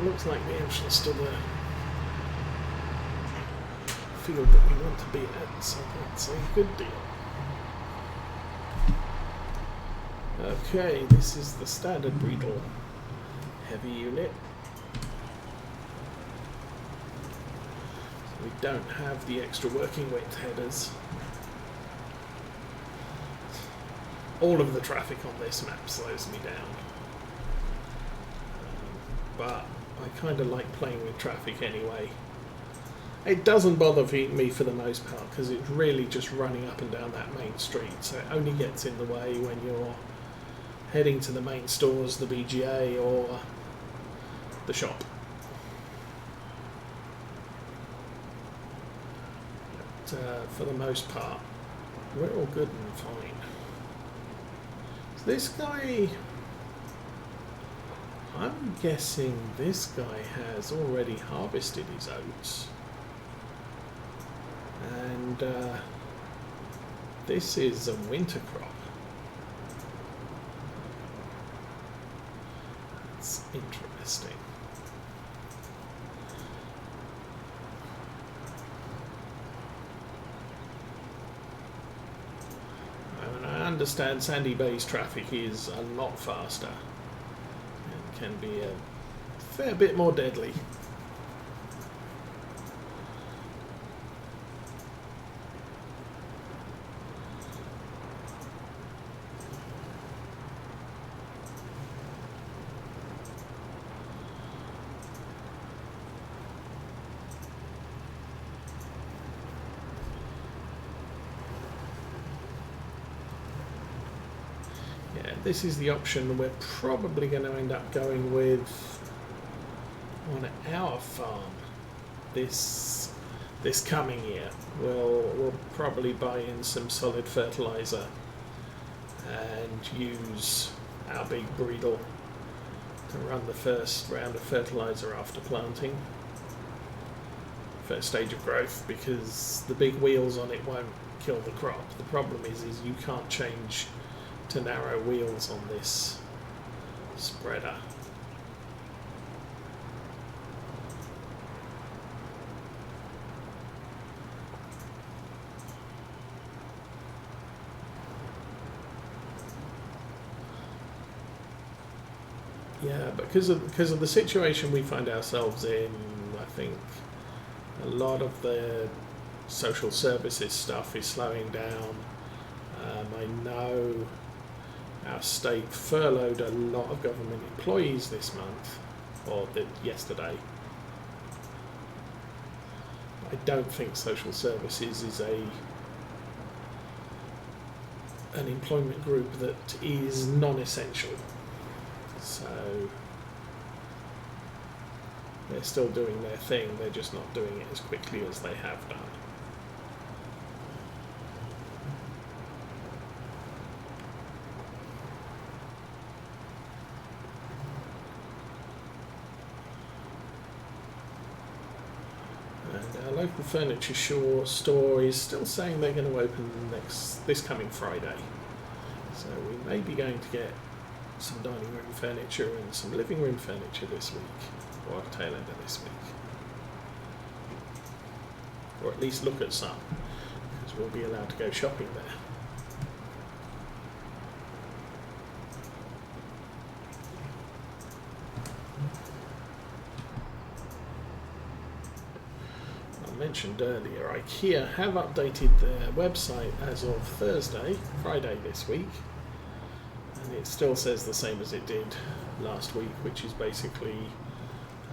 looks like the entrance to the field that we want to be at, so that's a good deal. Okay, this is the standard Breedle heavy unit. So we don't have the extra working width headers. All of the traffic on this map slows me down. But I kind of like playing with traffic anyway. It doesn't bother me for the most part because it's really just running up and down that main street, so it only gets in the way when you're heading to the main stores, the BGA or the shop. But for the most part, we're all good and fine. So this guy, I'm guessing this guy has already harvested his oats. And this is a winter crop. That's interesting. I mean, I understand Sandy Bay's traffic is a lot faster and can be a fair bit more deadly. This is the option we're probably going to end up going with on our farm this coming year. We'll probably buy in some solid fertilizer and use our big Breedle to run the first round of fertilizer after planting, first stage of growth, because the big wheels on it won't kill the crop. The problem is you can't change to narrow wheels on this spreader. Yeah, because of the situation we find ourselves in, I think a lot of the social services stuff is slowing down. I know our state furloughed a lot of government employees this month, or yesterday. I don't think social services is an employment group that is non-essential. So they're still doing their thing, they're just not doing it as quickly as they have done. Local furniture store is still saying they're going to open this coming Friday, so we may be going to get some dining room furniture and some living room furniture this week, or tail end of this week, or at least look at some, because we'll be allowed to go shopping there. Mentioned earlier, IKEA have updated their website as of Friday this week, and it still says the same as it did last week, which is basically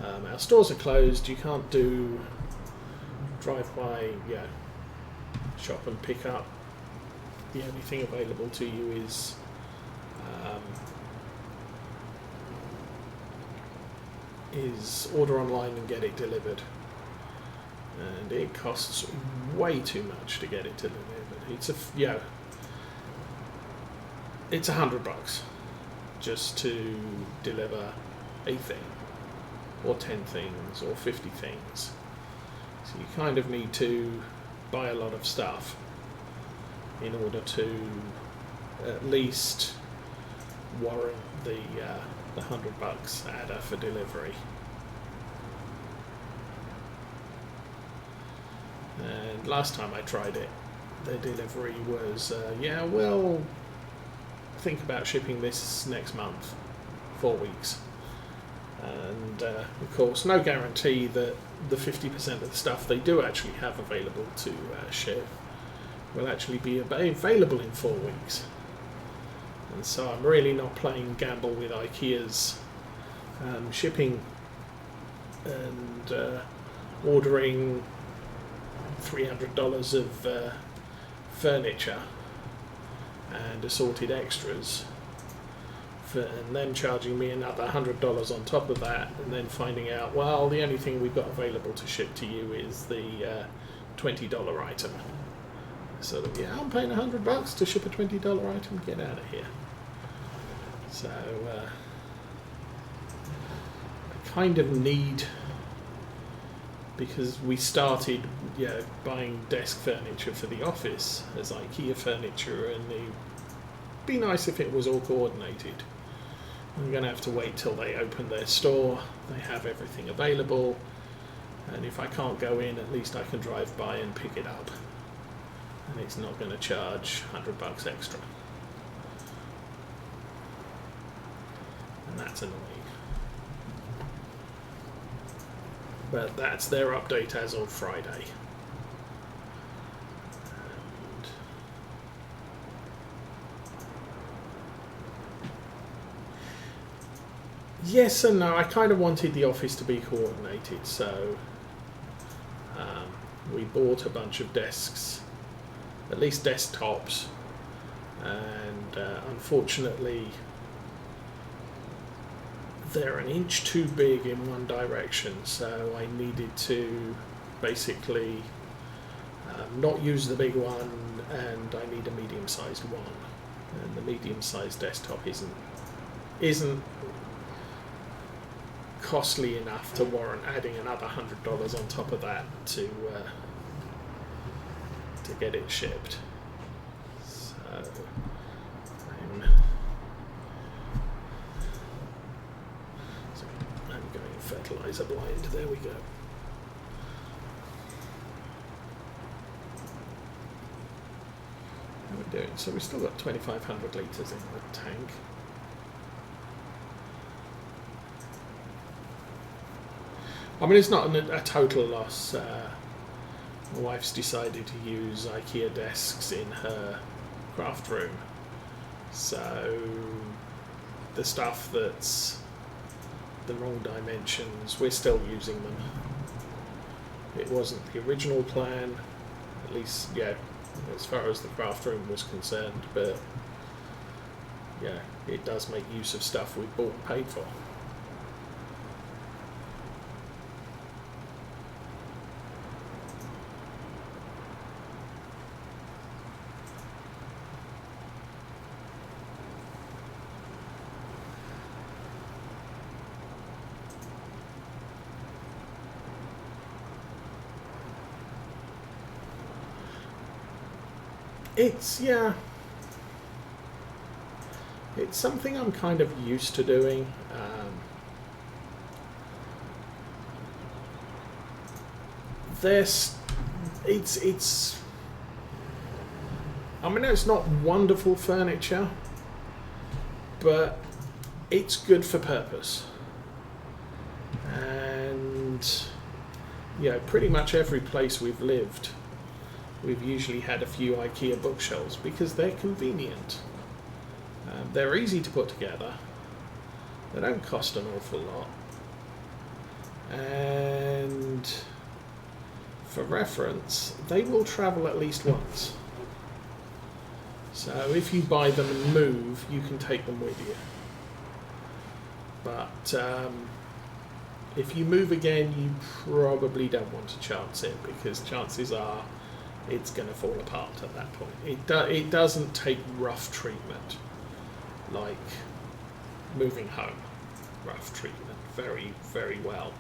our stores are closed, you can't do drive-by shop and pick up, the only thing available to you is order online and get it delivered. And it costs way too much to get it delivered. It's $100 just to deliver a thing, or 10 things, or 50 things. So you kind of need to buy a lot of stuff in order to at least warrant the $100 adder for delivery. And last time I tried it, the delivery was, yeah, well, think about shipping this next month, 4 weeks. And of course, no guarantee that the 50% of the stuff they do actually have available to ship will actually be available in 4 weeks. And so I'm really not playing gamble with IKEA's shipping and ordering $300 of furniture and assorted extras and them charging me another $100 on top of that, and then finding out, well, the only thing we've got available to ship to you is the $20 item. So yeah, I'm paying $100 to ship a $20 item. Get out of here. So I kind of need, because we started buying desk furniture for the office as IKEA furniture, and it'd be nice if it was all coordinated. I'm going to have to wait till they open their store, they have everything available, and if I can't go in, at least I can drive by and pick it up. And it's not going to charge $100 extra. And that's annoying. But that's their update as of Friday. Yes and no. I kind of wanted the office to be coordinated, so we bought a bunch of desks, at least desktops, and unfortunately they're an inch too big in one direction, so I needed to basically not use the big one, and I need a medium-sized one, and the medium-sized desktop isn't costly enough to warrant adding another $100 on top of that to get it shipped. So I'm going fertilizer blind. There we go. How are we doing? So we've still got 2,500 litres in the tank. I mean, it's not a total loss. My wife's decided to use IKEA desks in her craft room, so the stuff that's the wrong dimensions, we're still using them. It wasn't the original plan, at least, yeah, as far as the craft room was concerned, but yeah, it does make use of stuff we bought and paid for. It's something I'm kind of used to doing. I mean, it's not wonderful furniture, but it's good for purpose. And pretty much every place we've lived, we've usually had a few IKEA bookshelves because they're convenient. They're easy to put together. They don't cost an awful lot. And for reference, they will travel at least once. So if you buy them and move, you can take them with you. But if you move again, you probably don't want to chance it, because chances are it's going to fall apart at that point. It doesn't take rough treatment like moving home. Rough treatment, very, very well,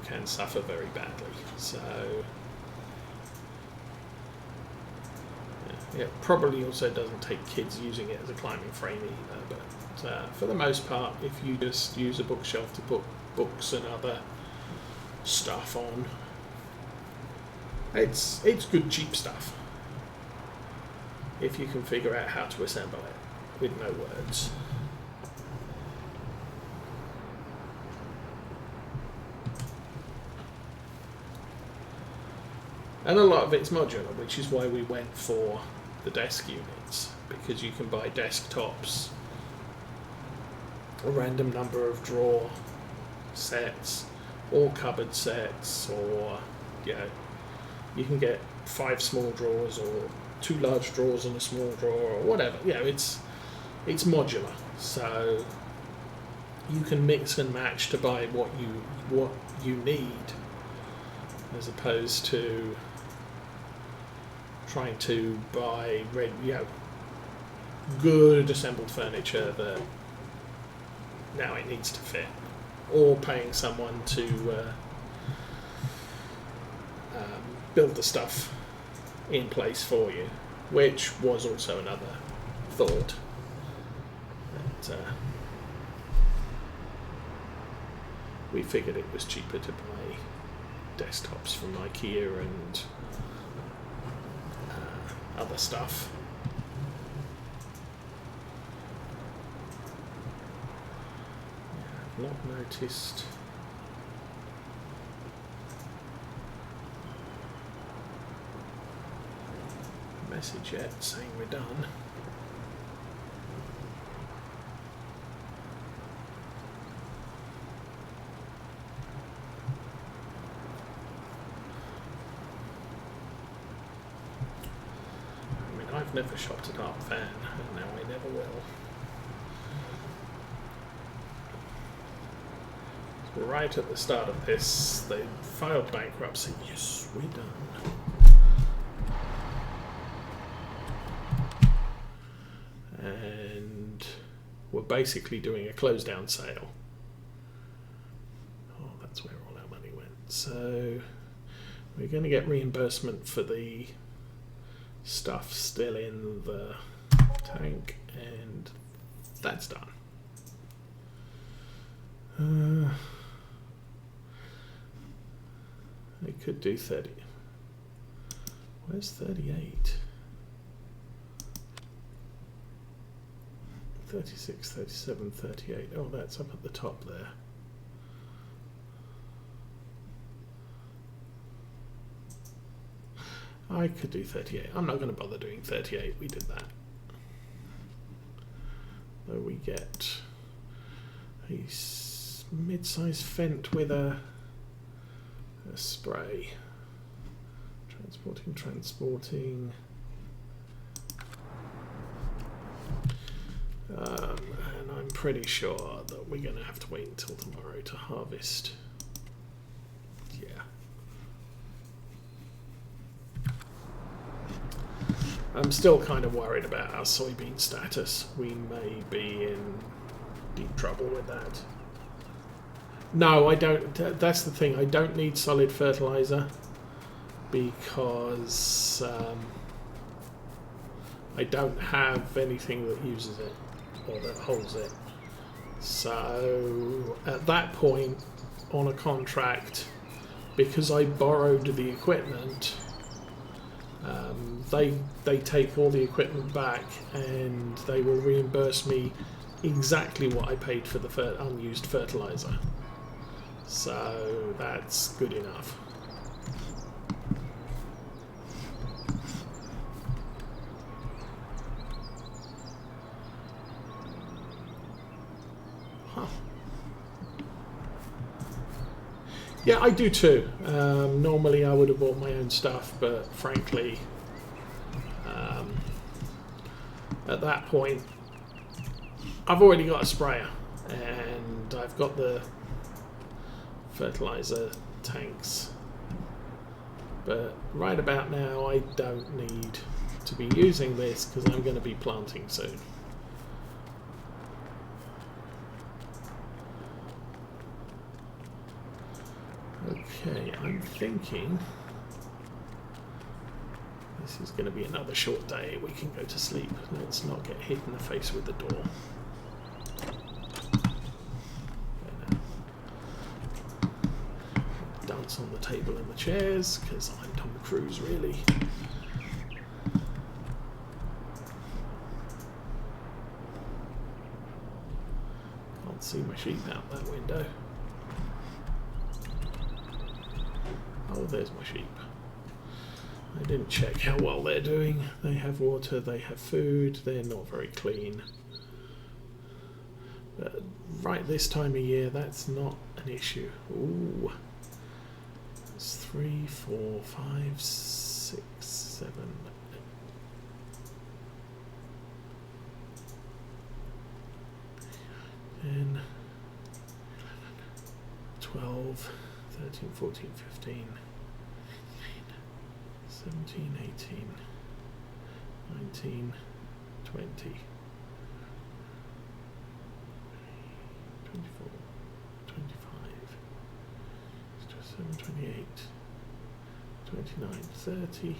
can suffer very badly. So it probably also doesn't take kids using it as a climbing frame either. But for the most part, if you just use a bookshelf to put books and other stuff on, It's good cheap stuff if you can figure out how to assemble it with no words. And a lot of it's modular, which is why we went for the desk units, because you can buy desktops, a random number of drawer sets, or cupboard sets, or you can get 5 small drawers or 2 large drawers and a small drawer or whatever. It's modular, so you can mix and match to buy what you need, as opposed to trying to buy good assembled furniture that now it needs to fit, or paying someone to build the stuff in place for you, which was also another thought. But, we figured it was cheaper to buy desktops from IKEA and other stuff. I've not noticed a message yet saying we're done. I've never shopped at Art Fan, and now I never will. So right at the start of this, they filed bankruptcy. Yes, we're done. And we're basically doing a close down sale. Oh, that's where all our money went. So we're going to get reimbursement for the stuff still in the tank, and that's done. I could do 30. Where's 38? 36, 37, 38. Oh, that's up at the top there. I could do 38. I'm not going to bother doing 38. We did that. Though we get a mid-size Fent with a spray. Transporting. And I'm pretty sure that we're going to have to wait until tomorrow to harvest. Yeah. I'm still kind of worried about our soybean status. We may be in deep trouble with that. No, I don't. That's the thing. I don't need solid fertilizer because I don't have anything that uses it or that holds it. So at that point on a contract, because I borrowed the equipment, they take all the equipment back and they will reimburse me exactly what I paid for the unused fertilizer. So that's good enough. Huh. Yeah, I do too. Normally I would have bought my own stuff, but frankly, at that point, I've already got a sprayer and I've got the fertilizer tanks. But right about now, I don't need to be using this because I'm going to be planting soon. Okay, I'm thinking this is going to be another short day. We can go to sleep. Let's not get hit in the face with the door. Dance laptops on the table and the chairs, because I'm Tom Cruise, really. Can't see my sheep out that window. Oh, there's my sheep. I didn't check how well they're doing. They have water, they have food, they're not very clean. But right this time of year, that's not an issue. Ooh. That's 3, 4, 5, 6, 7, 8, 10, 12, 13, 14, 15, 17, 18, 19, 20, 24, 25, 27, 28, 29, 30,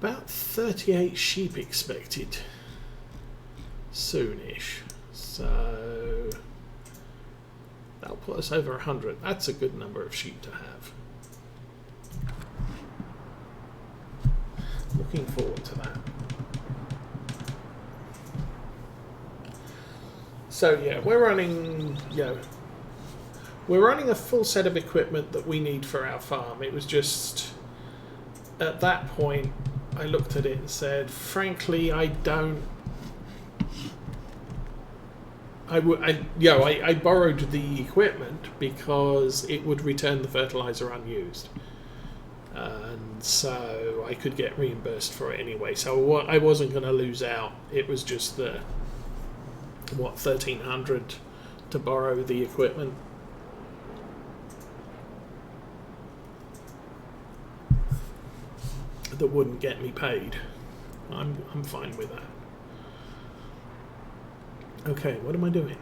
about 38 sheep expected soonish, so that'll put us over 100. That's a good number of sheep to have. Looking forward to that. So yeah, we're running a full set of equipment that we need for our farm. It was just at that point I looked at it and said, frankly, I borrowed the equipment because it would return the fertilizer unused, and so I could get reimbursed for it anyway. So I wasn't going to lose out. It was just the $1,300 to borrow the equipment. That wouldn't get me paid. I'm fine with that. Okay, what am I doing?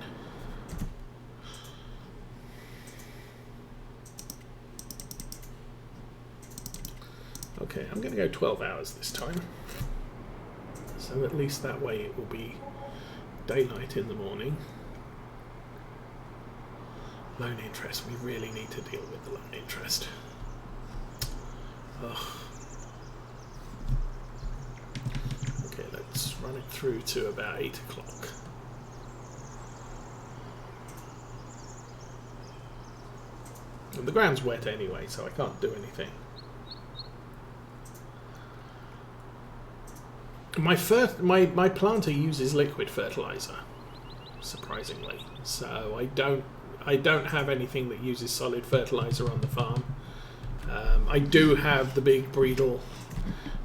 Okay, I'm going to go 12 hours this time. So at least that way it will be daylight in the morning. Loan interest. We really need to deal with the loan interest. Ugh. Okay, let's run it through to about 8 o'clock. And the ground's wet anyway, so I can't do anything. My planter uses liquid fertilizer, surprisingly. So I don't have anything that uses solid fertilizer on the farm. I do have the big Breedle,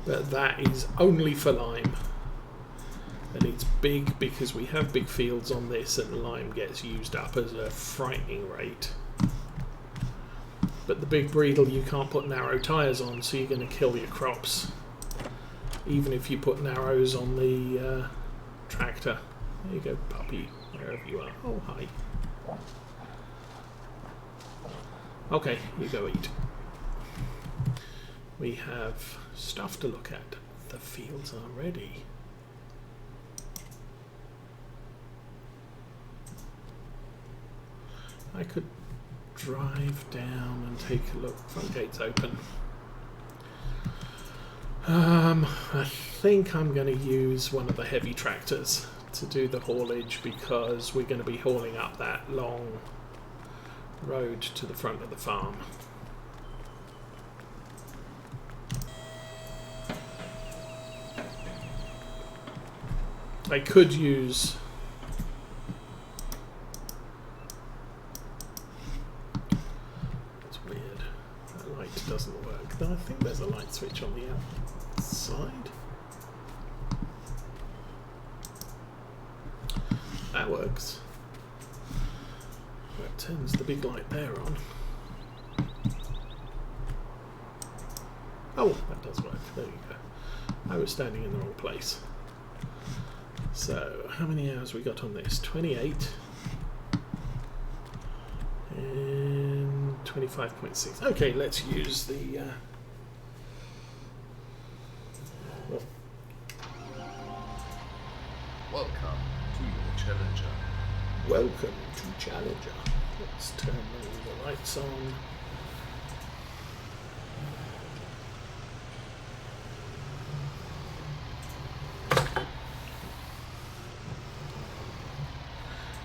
but that is only for lime. And it's big because we have big fields on this, and lime gets used up at a frightening rate. But the big Breedle you can't put narrow tyres on, so you're going to kill your crops. Even if you put narrows on the tractor. There you go, puppy, wherever you are. Oh, hi. Okay, you go eat. We have stuff to look at. The fields are ready. I could drive down and take a look. Front gate's open. I think I'm going to use one of the heavy tractors to do the haulage, because we're going to be hauling up that long road to the front of the farm. I could use it's weird, that light doesn't work. I think there's a light switch on the outside. That works. That turns the big light there on. Oh, that does work. There you go. I was standing in the wrong place. So, how many hours we got on this? 28 and 25.6. Okay, let's use the Welcome to your Challenger. Welcome to Challenger. Let's turn the lights on.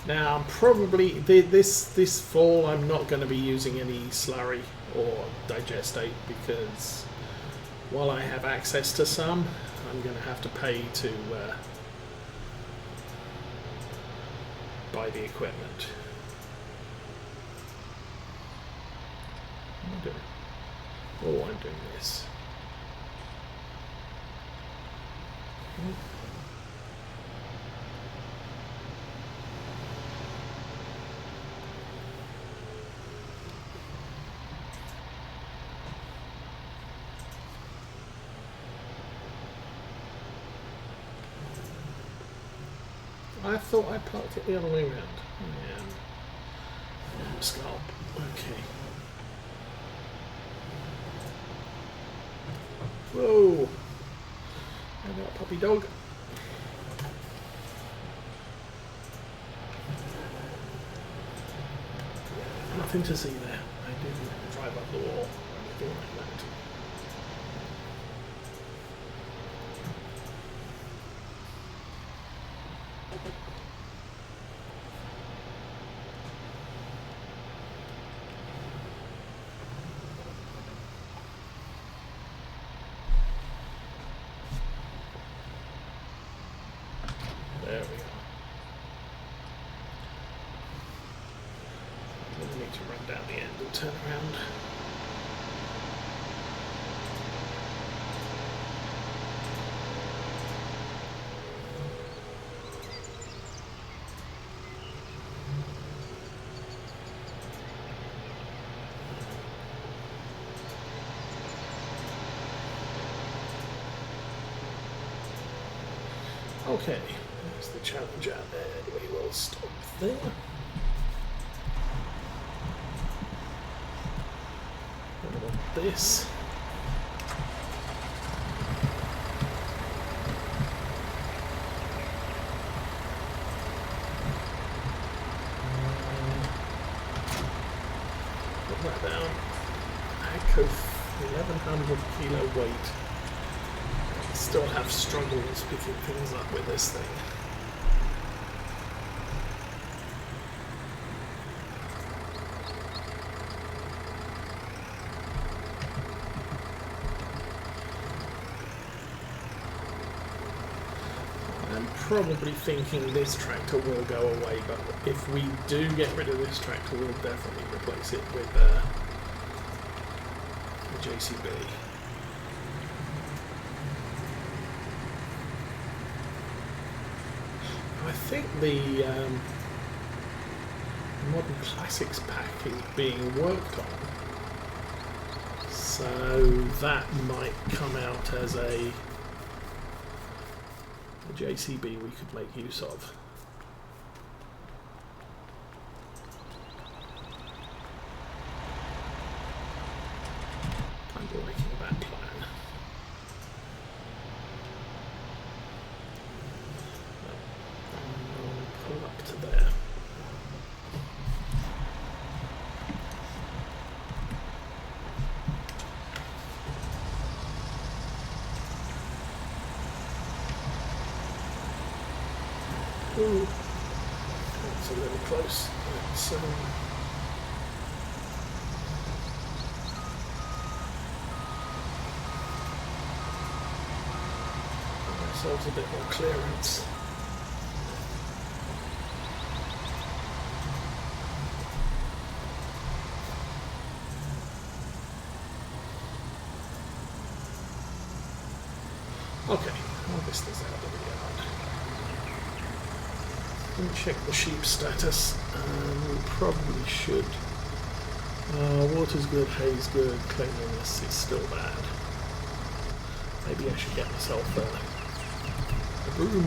Now, I'm probably this fall I'm not going to be using any slurry or digestate, because while I have access to some, I'm going to have to pay to buy the equipment. What am I doing? Oh, I'm doing this. I thought I parked it the other way around. Yeah. Scalp. Okay. Whoa! How about puppy dog? Nothing to see there. I didn't drive up the wall or anything like that. There we go. We need to run down the end and turn around. Okay, there's the challenge out there. We will stop there. I want this. Put that down. Echo 1100 kilo weight. Still have struggles picking things up with this thing. I'm probably thinking this tractor will go away, but if we do get rid of this tractor, we'll definitely replace it with the JCB. I think the Modern Classics pack is being worked on, so that might come out as a JCB we could make use of. I'm liking that plan. Pull up to there. Ooh, that's a little close. Let's get ourselves a bit more clearance. Okay, harvester's out of the yard. Didn't check the sheep status. We probably should. Water's good, hay's good, cleanliness is still bad. Maybe I should get myself a broom.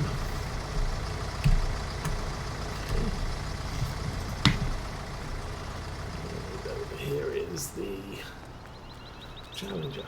Okay. And over here is the Challenger.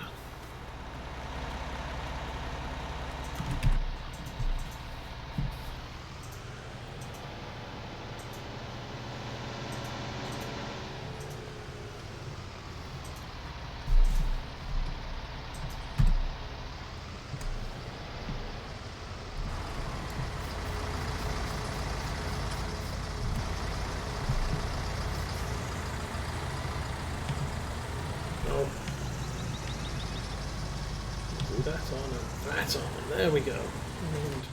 that on and that on. There we go. And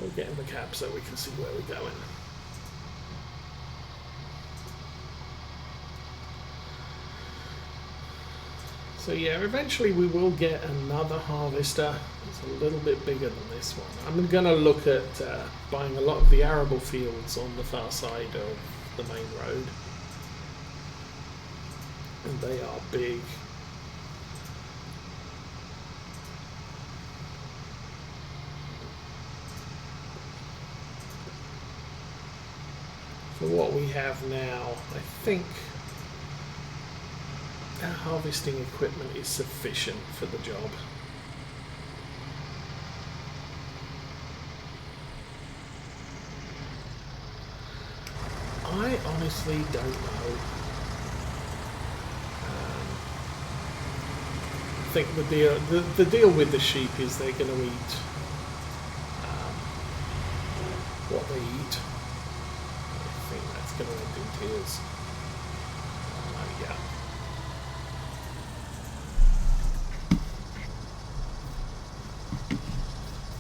we'll get in the cab so we can see where we're going. So yeah, eventually we will get another harvester. It's a little bit bigger than this one. I'm going to look at buying a lot of the arable fields on the far side of the main road. And they are big. For what we have now, I think our harvesting equipment is sufficient for the job. I honestly don't know. I think the deal with the sheep is they're going to eat what they eat. I think that's going to end in tears. Yeah.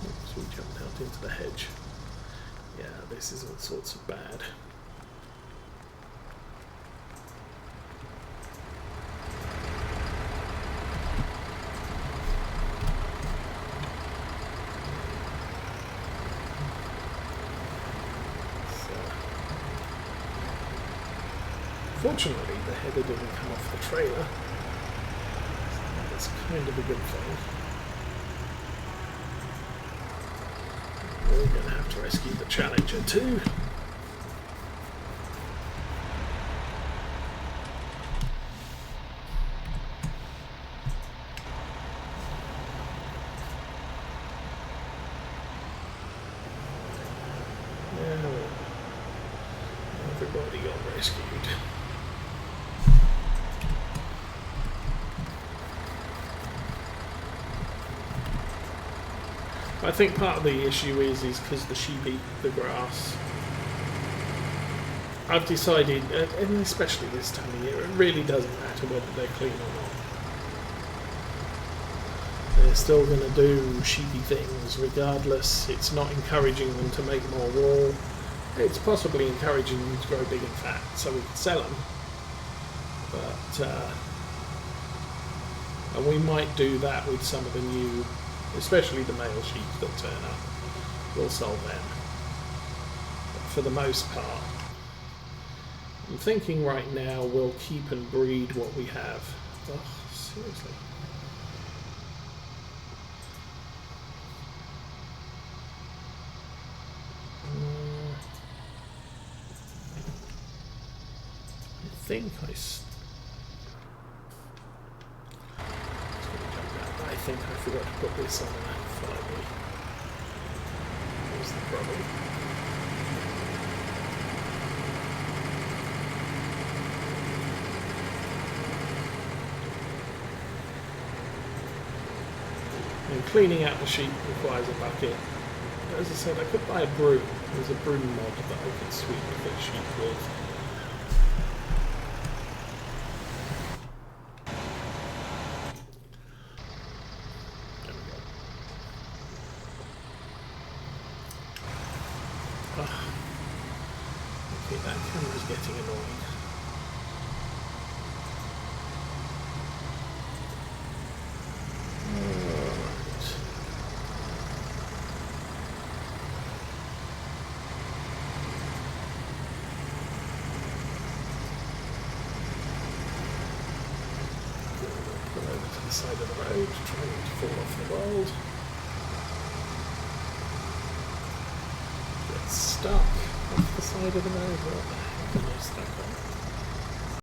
Oops, we jumped out into the hedge. Yeah, this is all sorts of bad. Fortunately, the header didn't come off the trailer, so that's kind of a good thing. We're going to have to rescue the Challenger too. Yeah, everybody got rescued. I think part of the issue is because the sheep eat the grass. I've decided, and especially this time of year, it really doesn't matter whether they're clean or not. They're still going to do sheepy things regardless. It's not encouraging them to make more wool. It's possibly encouraging them to grow big and fat so we can sell them. But, and we might do that with some of the new, especially the male sheep that turn up. We'll sell them. But for the most part, I'm thinking right now we'll keep and breed what we have. Oh, seriously. I think I forgot to put this on that flywheel. Here's the problem. And cleaning out the sheep requires a bucket. As I said, I could buy a broom. There's a broom mod that I could sweep the sheep with. Okay, that camera's getting annoying. Alright. Pull over to the side of the road, trying not to fall off the road. Get stuck off the side of the road. What the heck am I stuck on?